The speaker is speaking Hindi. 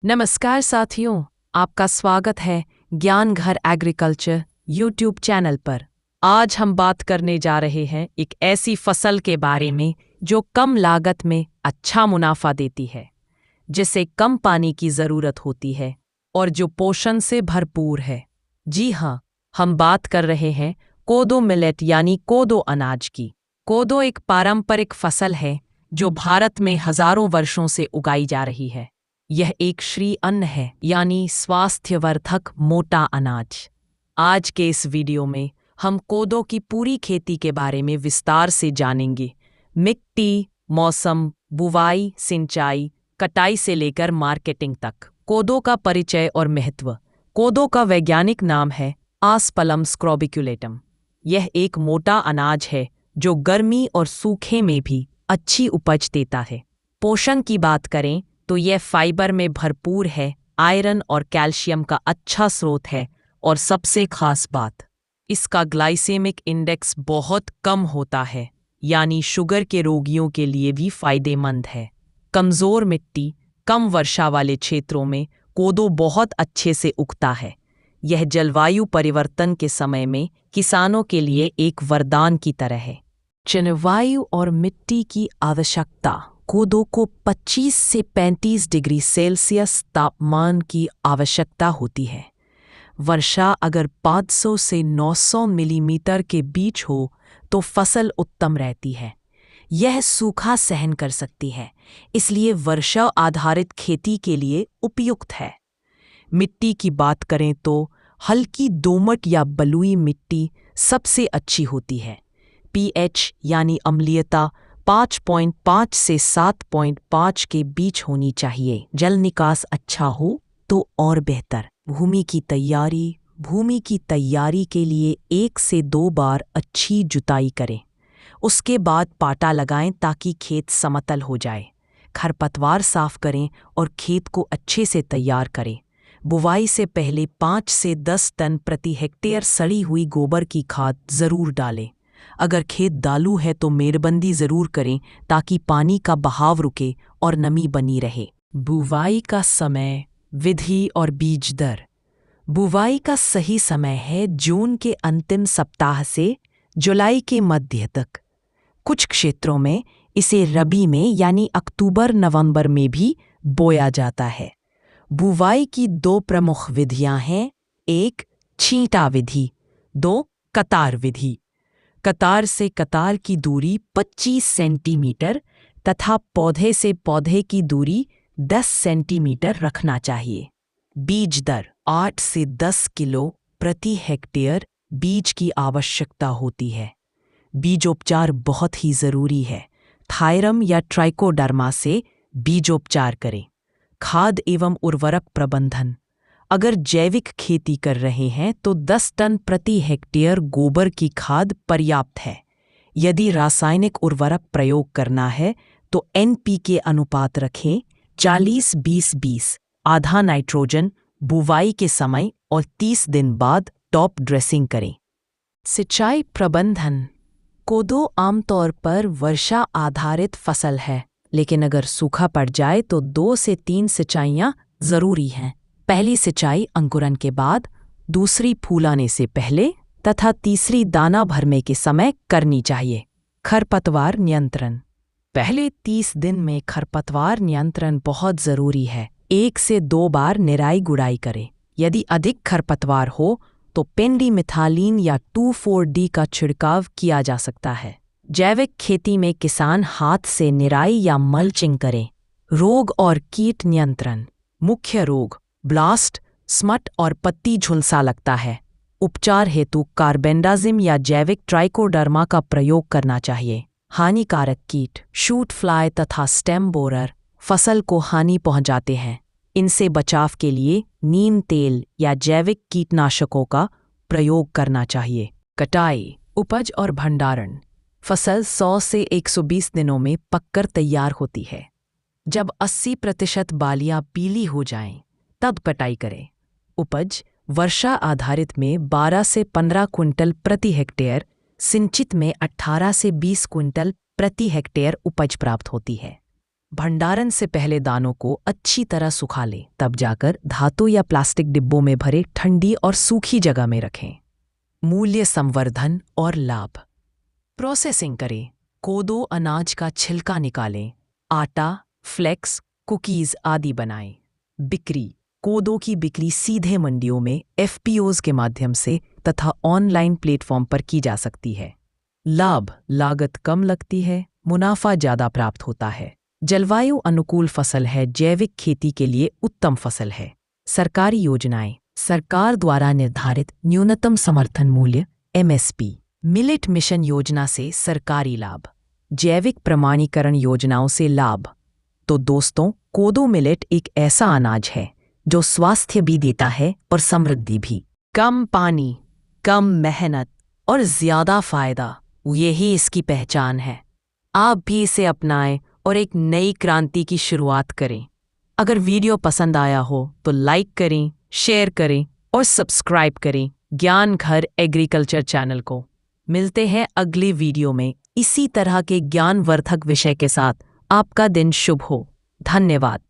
नमस्कार साथियों, आपका स्वागत है ज्ञान घर एग्रीकल्चर यूट्यूब चैनल पर। आज हम बात करने जा रहे हैं एक ऐसी फसल के बारे में जो कम लागत में अच्छा मुनाफा देती है, जिसे कम पानी की ज़रूरत होती है और जो पोषण से भरपूर है। जी हाँ, हम बात कर रहे हैं कोदो मिलेट यानी कोदो अनाज की। कोदो एक पारंपरिक फसल है जो भारत में हजारों वर्षों से उगाई जा रही है। यह एक श्री अन्न है यानी स्वास्थ्यवर्धक मोटा अनाज। आज के इस वीडियो में हम कोदो की पूरी खेती के बारे में विस्तार से जानेंगे। मिट्टी, मौसम, बुवाई, सिंचाई, कटाई से लेकर मार्केटिंग तक। कोदो का परिचय और महत्व। कोदो का वैज्ञानिक नाम है आस्पलम स्क्रॉबिक्युलेटम। यह एक मोटा अनाज है जो गर्मी और सूखे में भी अच्छी उपज देता है। पोषण की बात करें तो यह फाइबर में भरपूर है, आयरन और कैल्शियम का अच्छा स्रोत है और सबसे खास बात, इसका ग्लाइसेमिक इंडेक्स बहुत कम होता है, यानी शुगर के रोगियों के लिए भी फायदेमंद है। कमज़ोर मिट्टी, कम वर्षा वाले क्षेत्रों में कोदो बहुत अच्छे से उगता है। यह जलवायु परिवर्तन के समय में किसानों के लिए एक वरदान की तरह है। जलवायु और मिट्टी की आवश्यकता। कोदो को 25 से 35 डिग्री सेल्सियस तापमान की आवश्यकता होती है। वर्षा अगर 500 से 900 मिलीमीटर के बीच हो तो फसल उत्तम रहती है। यह सूखा सहन कर सकती है, इसलिए वर्षा आधारित खेती के लिए उपयुक्त है। मिट्टी की बात करें तो हल्की दोमट या बलुई मिट्टी सबसे अच्छी होती है। पीएच यानी अम्लीयता 5.5 से 7.5 के बीच होनी चाहिए। जल निकास अच्छा हो तो और बेहतर। भूमि की तैयारी के लिए 1 से 2 बार अच्छी जुताई करें। उसके बाद पाटा लगाएं ताकि खेत समतल हो जाए। खरपतवार साफ करें और खेत को अच्छे से तैयार करें। बुवाई से पहले 5 से 10 टन प्रति हेक्टेयर सड़ी हुई गोबर की खाद ज़रूर डालें। अगर खेत दालू है तो मेड़बंदी ज़रूर करें ताकि पानी का बहाव रुके और नमी बनी रहे। बुवाई का समय, विधि और बीज दर। बुवाई का सही समय है जून के अंतिम सप्ताह से जुलाई के मध्य तक। कुछ क्षेत्रों में इसे रबी में यानी अक्टूबर-नवंबर में भी बोया जाता है। बुवाई की 2 प्रमुख विधियां हैं, 1 छींटा विधि, 2 कतार विधि। कतार से कतार की दूरी 25 सेंटीमीटर तथा पौधे से पौधे की दूरी 10 सेंटीमीटर रखना चाहिए। बीज दर 8 से 10 किलो प्रति हेक्टेयर बीज की आवश्यकता होती है। बीजोपचार बहुत ही ज़रूरी है। थायरम या ट्राइकोडर्मा से बीजोपचार करें। खाद एवं उर्वरक प्रबंधन। अगर जैविक खेती कर रहे हैं तो 10 टन प्रति हेक्टेयर गोबर की खाद पर्याप्त है। यदि रासायनिक उर्वरक प्रयोग करना है तो एनपीके अनुपात रखें 40-20-20, आधा नाइट्रोजन बुवाई के समय और 30 दिन बाद टॉप ड्रेसिंग करें। सिंचाई प्रबंधन। कोदो आमतौर पर वर्षा आधारित फसल है, लेकिन अगर सूखा पड़ जाए तो 2 से 3 सिंचाइयाँ ज़रूरी हैं। पहली सिंचाई अंकुरन के बाद, दूसरी फूलाने से पहले तथा तीसरी दाना भरने के समय करनी चाहिए। खरपतवार नियंत्रण। पहले 30 दिन में खरपतवार नियंत्रण बहुत ज़रूरी है। 1 से 2 बार निराई गुड़ाई करें। यदि अधिक खरपतवार हो तो पेंडिमिथालिन या 2,4-D का छिड़काव किया जा सकता है। जैविक खेती में किसान हाथ से निराई या मल्चिंग करें। रोग और कीट नियंत्रण। मुख्य रोग ब्लास्ट, स्मट और पत्ती झुलसा लगता है। उपचार हेतु कार्बेंडाजिम या जैविक ट्राइकोडर्मा का प्रयोग करना चाहिए। हानिकारक कीट शूट फ्लाई तथा स्टेम बोरर फसल को हानि पहुंचाते हैं। इनसे बचाव के लिए नीम तेल या जैविक कीटनाशकों का प्रयोग करना चाहिए। कटाई, उपज और भंडारण। फसल 100 से 120 दिनों में पककर तैयार होती है। जब 80% बालियां पीली हो जाएं, तब कटाई करें। उपज वर्षा आधारित में 12 से 15 क्विंटल प्रति हेक्टेयर, सिंचित में 18 से 20 क्विंटल प्रति हेक्टेयर उपज प्राप्त होती है। भंडारण से पहले दानों को अच्छी तरह सुखा लें, तब जाकर धातु या प्लास्टिक डिब्बों में भरे ठंडी और सूखी जगह में रखें। मूल्य संवर्धन और लाभ। प्रोसेसिंग करें। कोदो अनाज का छिलका निकालें, आटा, फ्लेक्स, कुकीज आदि बनाएं। बिक्री। कोदो की बिक्री सीधे मंडियों में एफपीओज के माध्यम से तथा ऑनलाइन प्लेटफॉर्म पर की जा सकती है। लाभ। लागत कम लगती है, मुनाफा ज़्यादा प्राप्त होता है। जलवायु अनुकूल फसल है, जैविक खेती के लिए उत्तम फसल है। सरकारी योजनाएं। सरकार द्वारा निर्धारित न्यूनतम समर्थन मूल्य एमएसपी। मिलेट मिशन योजना से सरकारी लाभ। जैविक प्रमाणीकरण योजनाओं से लाभ। तो दोस्तों, कोदो मिलेट एक ऐसा अनाज है जो स्वास्थ्य भी देता है और समृद्धि भी। कम पानी, कम मेहनत और ज्यादा फायदा, यही इसकी पहचान है। आप भी इसे अपनाएं और एक नई क्रांति की शुरुआत करें। अगर वीडियो पसंद आया हो तो लाइक करें, शेयर करें और सब्सक्राइब करें ज्ञान घर एग्रीकल्चर चैनल को। मिलते हैं अगले वीडियो में इसी तरह के ज्ञानवर्धक विषय के साथ। आपका दिन शुभ हो। धन्यवाद।